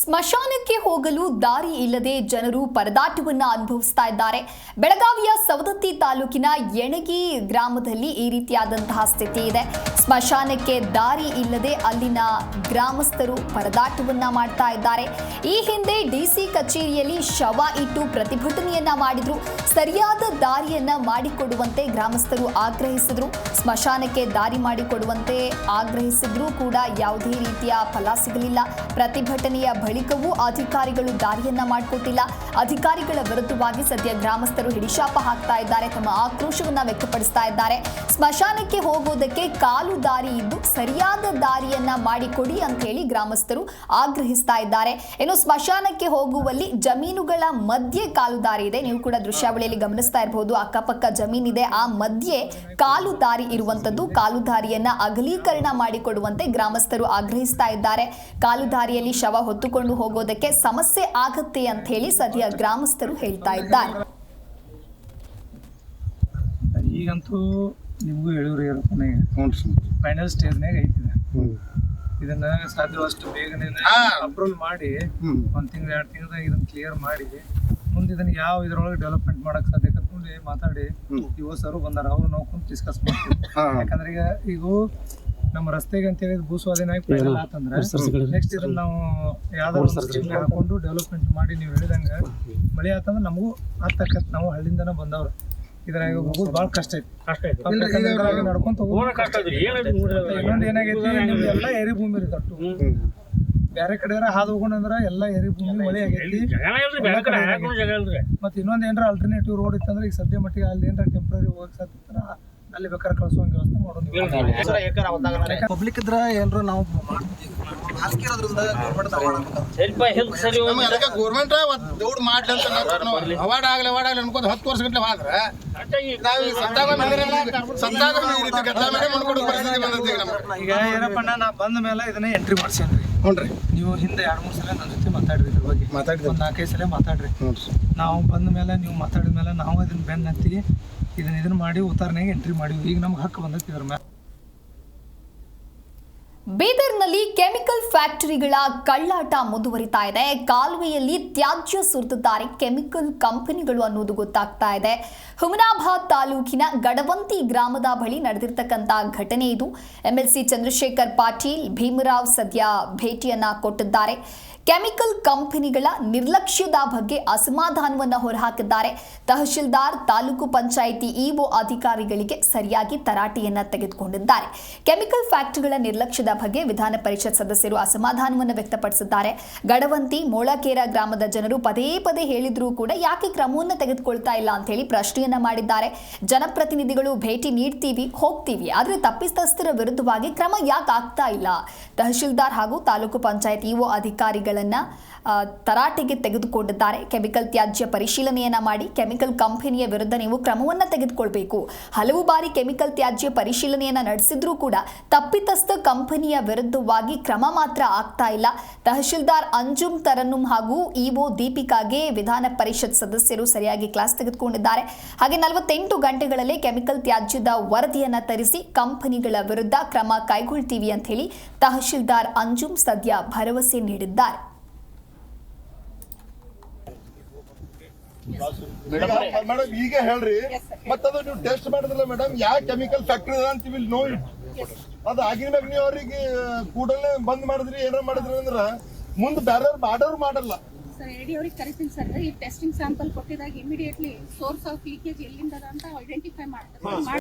ಸ್ಮಶಾನಕ್ಕೆ ಹೋಗಲು ದಾರಿ ಇಲ್ಲದೆ ಜನರು ಪರದಾಟವನ್ನ ಅನುಭವಿಸ್ತಾ ಇದ್ದಾರೆ. ಬೆಳಗಾವಿಯ ಸವದತ್ತಿ ತಾಲೂಕಿನ ಯಣಗಿ ಗ್ರಾಮದಲ್ಲಿ ಈ ರೀತಿಯಾದಂತಹ ಸ್ಥಿತಿ ಇದೆ. ಸ್ಮಶಾನಕ್ಕೆ ದಾರಿ ಇಲ್ಲದೆ ಅಲ್ಲಿನ ಗ್ರಾಮಸ್ಥರು ಪರದಾಟವನ್ನ ಮಾಡ್ತಾ ಇದ್ದಾರೆ. ಈ ಹಿಂದೆ ಡಿಸಿ ಕಚೇರಿಯಲ್ಲಿ ಶವ ಇಟ್ಟು ಪ್ರತಿಭಟನೆಯನ್ನ ಮಾಡಿದ್ರು. ಸರಿಯಾದ ದಾರಿಯನ್ನ ಮಾಡಿಕೊಡುವಂತೆ ಗ್ರಾಮಸ್ಥರು ಆಗ್ರಹಿಸಿದ್ರು. ಸ್ಮಶಾನಕ್ಕೆ ದಾರಿ ಮಾಡಿಕೊಡುವಂತೆ ಆಗ್ರಹಿಸಿದ್ರು ಕೂಡ ಯಾವುದೇ ರೀತಿಯ ಫಲ ಸಿಗಲಿಲ್ಲ. ಪ್ರತಿಭಟನೆಯ ಬಳಿಕವೂ ಅಧಿಕಾರಿಗಳು ದಾರಿಯನ್ನ ಮಾಡಿಕೊಟ್ಟಿಲ್ಲ. ಅಧಿಕಾರಿಗಳ ವಿರುದ್ಧವಾಗಿ ಸದ್ಯ ಗ್ರಾಮಸ್ಥರು ಹಿಡಿಶಾಪ ಹಾಕ್ತಾ ಇದ್ದಾರೆ, ತಮ್ಮ ಆಕ್ರೋಶವನ್ನ ವ್ಯಕ್ತಪಡಿಸ್ತಾ ಇದ್ದಾರೆ. ಸ್ಮಶಾನಕ್ಕೆ ಹೋಗೋದಕ್ಕೆ ಕಾಲು ದಾರಿ ಇದ್ದು ಸರಿಯಾದ ದಾರಿಯನ್ನ ಮಾಡಿಕೊಡಿ ಅಂತ ಹೇಳಿ ಗ್ರಾಮಸ್ಥರು ಆಗ್ರಹಿಸ್ತಾ ಇದ್ದಾರೆ. ಇನ್ನು ಸ್ಮಶಾನಕ್ಕೆ ಹೋಗುವಲ್ಲಿ ಜಮೀನುಗಳ ಮಧ್ಯೆ ಕಾಲು ದಾರಿ ಇದೆ. ನೀವು ಕೂಡ ದೃಶ್ಯಾವಳಿಯಲ್ಲಿ ಗಮನಿಸ್ತಾ ಇರಬಹುದು, ಅಕ್ಕಪಕ್ಕ ಜಮೀನಿದೆ, ಆ ಮಧ್ಯೆ ಕಾಲು ದಾರಿ ಇರುವಂತದ್ದು. ಕಾಲು ದಾರಿಯನ್ನ ಅಗಲೀಕರಣ ಮಾಡಿಕೊಡುವಂತೆ ಗ್ರಾಮಸ್ಥರು ಆಗ್ರಹಿಸ್ತಾ ಇದ್ದಾರೆ. ಕಾಲು ದಾರಿಯಲ್ಲಿ ಶವ ಹೊತ್ತುಕೊಂಡು ಹೋಗೋದಕ್ಕೆ ಸಮಸ್ಯೆ ಆಗತ್ತೆ ಅಂತ ಹೇಳಿ ಸದ್ಯ ಗ್ರಾಮಸ್ಥರು ಹೇಳ್ತಾ ಇದ್ದಾರೆ. ಈಗಂತೂ ನಿಮಗೂ ಹೇಳಿವ್ರಿ ಫೈನಲ್ ಸ್ಟೇಜ್ನಾಗ ಐತಿದೆ. ಇದನ್ನ ಸಾಧ್ಯವಷ್ಟು ಬೇಗನೆ ಅಪ್ರೂವಲ್ ಮಾಡಿ 1 ತಿಂಗಳು 2 ತಿಂಗಳದಾಗ ಇದನ್ನ ಕ್ಲಿಯರ್ ಮಾಡಿ ಮುಂದೆ ಇದನ್ನ ಯಾವ ಇದ್ರೊಳಗೆ ಡೆವಲಪ್ಮೆಂಟ್ ಮಾಡಕ್ ಸಾಧ್ಯ ಕತ್ಕೊಂಡು ಮಾತಾಡಿ ಯುವ ಸರ್ ಬಂದಾರ, ಅವ್ರು ನಾವು ಕುಂತು ಡಿಸ್ಕಸ್ ಮಾಡ್ತೀವಿ. ಯಾಕಂದ್ರೆ ಈಗ ನಮ್ಮ ರಸ್ತೆಗೆ ಅಂತ ಹೇಳಿ ಭೂಸ್ವಾಧೀನ ಫೈನಲ್ ಆತಂದ್ರೆ ನೆಕ್ಸ್ಟ್ ಇದನ್ನ ನಾವು ಯಾವ್ದಾದ್ರು ಹಾಕೊಂಡು ಡೆವಲಪ್ಮೆಂಟ್ ಮಾಡಿ ನೀವು ಹೇಳಿದಂಗ ಮಳೆ ಆತಂದ್ರೆ ನಮಗೂ ಆಗ್ತಕ್ಕಂಥ ನಾವು ಹಳ್ಳಿಂದನ ಬಂದವ್ರು. ಇದ್ರಾಗ ಹೋಗೋದು ಭಾಳ ಕಷ್ಟ ಐತಿ. ನಡ್ಕೊಂತ ಇನ್ನೊಂದು ಏನಾಗೈತಿ, ನಿಮ್ದು ಎಲ್ಲ ಏರಿ ಭೂಮಿ ಇರುತ್ತೆ ಅಟ್ಟು. ಬೇರೆ ಕಡೆ ಹಾದು ಹೋಗೋಣಂದ್ರ ಎಲ್ಲ ಏರಿ ಭೂಮಿ ಮಳೆ ಆಗೈತಿ. ಮತ್ತೆ ಇನ್ನೊಂದ್ ಏನಾರ ಅಲ್ಟರ್ನೇಟಿವ್ ರೋಡ್ ಇತ್ತಂದ್ರೆ ಈಗ ಸದ್ಯ ಮಟ್ಟಿಗೆ ಅಲ್ಲಿ ಏನಾರ ಟೆಂಪ್ರರಿ ಹೋಗಕ್ ಸಾಧ್ಯ ಅಲ್ಲಿ ಬೇಕಾದ್ರೆ ಕಳ್ಸುವಂಗ ವ್ಯವಸ್ಥೆ ಮಾಡೋದು. ಪಬ್ಲಿಕ್ ಇದ್ರ ಏನ್ರ ನಾವು ಗೌರ್ಮೆಂಟ್ ದೌಡ್ ಮಾಡ್ಲಿ ಅಂತ ಅವಾರ್ಡ್ ಆಗ್ಲಿ ಅನ್ಕೊಂಡು 10 ವರ್ಷ ಗಂಟೆ ಹೋದ್ರೆ ಈಗ ಏನಪ್ಪ ನಾ ಬಂದ ಮೇಲೆ ಇದನ್ನ ಎಂಟ್ರಿ ಮಾಡ್ಸೇನ್ರಿ. ನೋಡ್ರಿ ನೀವು ಹಿಂದೆ 2-3 ಸಲ ನನ್ನ ಜೊತೆ ಮಾತಾಡ್ರಿ, ಇದ್ರ ಬಗ್ಗೆ ಮಾತಾಡಿದ್ರಿ, 4-5 ಸಲ ಮಾತಾಡ್ರಿ. ನಾವು ಬಂದ ಮೇಲೆ ನೀವು ಮಾತಾಡಿದ ಮೇಲೆ ನಾವು ಅದನ್ನ ಬೆನ್ನ ಹತ್ತಿ ಇದನ್ನ ಮಾಡಿ ಉತ್ತಾರನೆಗೆ ಎಂಟ್ರಿ ಮಾಡಿವಿ. ಈಗ ನಮ್ಗೆ ಹಕ್ಕು ಬಂದೈತಿ ಇದ್ರ ಮೇಲೆ. ಬೀದರ್ನಲ್ಲಿ ಕೆಮಿಕಲ್ ಫ್ಯಾಕ್ಟರಿಗಳ ಕಳ್ಳಾಟ ಮುಂದುವರಿತಾ ಇದೆ. ಕಾಲುವೆಯಲ್ಲಿ ತ್ಯಾಜ್ಯ ಸುರಿದಿದ್ದಾರೆ ಕೆಮಿಕಲ್ ಕಂಪನಿಗಳು ಅನ್ನೋದು ಗೊತ್ತಾಗ್ತಾ ಇದೆ. ಹುಮನಾಬಾದ್ ತಾಲೂಕಿನ ಗಡವಂತಿ ಗ್ರಾಮದ ಬಳಿ ನಡೆದಿರ್ತಕ್ಕಂಥ ಘಟನೆ ಇದು. MLC ಚಂದ್ರಶೇಖರ್ ಪಾಟೀಲ್ ಭೀಮರಾವ್ ಸದ್ಯ ಭೇಟಿಯನ್ನ ಕೊಟ್ಟಿದ್ದಾರೆ. ಕೆಮಿಕಲ್ ಕಂಪನಿಗಳ ನಿರ್ಲಕ್ಷ್ಯದ ಬಗ್ಗೆ ಅಸಮಾಧಾನವನ್ನು ಹೊರಹಾಕಿದ್ದಾರೆ. ತಹಶೀಲ್ದಾರ್, ತಾಲೂಕು ಪಂಚಾಯಿತಿ ಇಒ ಅಧಿಕಾರಿಗಳಿಗೆ ಸರಿಯಾಗಿ ತರಾಟೆಯನ್ನ ತೆಗೆದುಕೊಂಡಿದ್ದಾರೆ. ಕೆಮಿಕಲ್ ಫ್ಯಾಕ್ಟರಿಗಳ ನಿರ್ಲಕ್ಷ್ಯದ ಬಗ್ಗೆ ವಿಧಾನ ಪರಿಷತ್ ಸದಸ್ಯರು ಅಸಮಾಧಾನವನ್ನು ವ್ಯಕ್ತಪಡಿಸಿದ್ದಾರೆ. ಗಡವಂತಿ ಮೋಳಕೇರ ಗ್ರಾಮದ ಜನರು ಪದೇ ಪದೇ ಹೇಳಿದ್ರೂ ಕೂಡ ಯಾಕೆ ಕ್ರಮವನ್ನು ತೆಗೆದುಕೊಳ್ತಾ ಇಲ್ಲ ಅಂತ ಹೇಳಿ ಪ್ರಶ್ನೆಯನ್ನ ಮಾಡಿದ್ದಾರೆ. ಜನಪ್ರತಿನಿಧಿಗಳು ಭೇಟಿ ನೀಡ್ತೀವಿ, ಹೋಗ್ತೀವಿ, ಆದ್ರೆ ತಪ್ಪಿತಸ್ಥರ ವಿರುದ್ಧವಾಗಿ ಕ್ರಮ ಯಾಕೆ ಆಗ್ತಾ ಇಲ್ಲ? ತಹಶೀಲ್ದಾರ್ ಹಾಗೂ ತಾಲೂಕು ಪಂಚಾಯತ್ ಇಒ ಅಧಿಕಾರಿಗಳನ್ನ ತರಾಟೆಗೆ ತೆಗೆದುಕೊಂಡಿದ್ದಾರೆ. ಕೆಮಿಕಲ್ ತ್ಯಾಜ್ಯ ಪರಿಶೀಲನೆಯನ್ನ ಮಾಡಿ ಕೆಮಿಕಲ್ ಕಂಪನಿಯ ವಿರುದ್ಧ ನೀವು ಕ್ರಮವನ್ನ ತೆಗೆದುಕೊಳ್ಬೇಕು. ಹಲವು ಬಾರಿ ಕೆಮಿಕಲ್ ತ್ಯಾಜ್ಯ ಪರಿಶೀಲನೆಯನ್ನ ನಡೆಸಿದ್ರೂ ಕೂಡ ತಪ್ಪಿತಸ್ಥ ಕಂಪನಿಯ ವಿರುದ್ಧವಾಗಿ ಕ್ರಮ ಮಾತ್ರ ಆಗ್ತಾ ಇಲ್ಲ. ತಹಶೀಲ್ದಾರ್ ಅಂಜುಮ್ ತರನ್ನುಮ್ ಹಾಗೂ ಇಒ ದೀಪಿಕಾಗೆ ವಿಧಾನ ಪರಿಷತ್ ಸದಸ್ಯರು ಸರಿಯಾಗಿ ಕ್ಲಾಸ್ ತೆಗೆದುಕೊಂಡಿದ್ದಾರೆ. ಹಾಗೆ 48 ಗಂಟೆಗಳಲ್ಲೇ ಕೆಮಿಕಲ್ ತ್ಯಾಜ್ಯದ ವರದಿಯನ್ನ ತರಿಸಿ ಕಂಪನಿಗಳ ವಿರುದ್ಧ ಕ್ರಮ ಕೈಗೊಳ್ತೀವಿ ಅಂತ ಹೇಳಿ ತಹಶೀಲ್ದಾರ್ ಅಂಜುಮ್ ಸದ್ಯ ಭರವಸೆ ನೀಡಿದ್ದಾರೆ. ಮೇಡಮ್ ಈಗ ಹೇಳ್ರಿ, ಮತ್ತದು ನೀವು ಟೆಸ್ಟ್ ಮಾಡಿದ್ರಲ್ಲ ಮೇಡಮ್, ಯಾವ ಕೆಮಿಕಲ್ ಫ್ಯಾಕ್ಟ್ರಿ ಅಂತ ವಿಲ್ ನೋ ಇಟ್. ಅದು ಆಗಿನ ನೀವು ಅವ್ರಿಗೆ ಕೂಡಲೇ ಬಂದ್ ಮಾಡಿದ್ರಿ, ಏನಾರ ಮಾಡಿದ್ರಿ ಅಂದ್ರ ಮುಂದೆ ಬೇರೆ ಮಾಡೋರು ಮಾಡಲ್ಲ. ಸರ್ ಎಡಿ ಅವ್ರಿಗೆ ಕರಿತೀನಿ ಸರ್. ಈ ಟೆಸ್ಟಿಂಗ್ ಸ್ಯಾಂಪಲ್ ಕೊಟ್ಟಿದಾಗ ಇಮಿಡಿಯೇಟ್ಲಿ ಸೋರ್ಸ್ ಆಫ್ ಲೀಕೇಜ್ ಎಲ್ಲಿಂದ ಅಂತ ಐಡೆಂಟಿಫೈ ಮಾಡ್ತಾರೆ.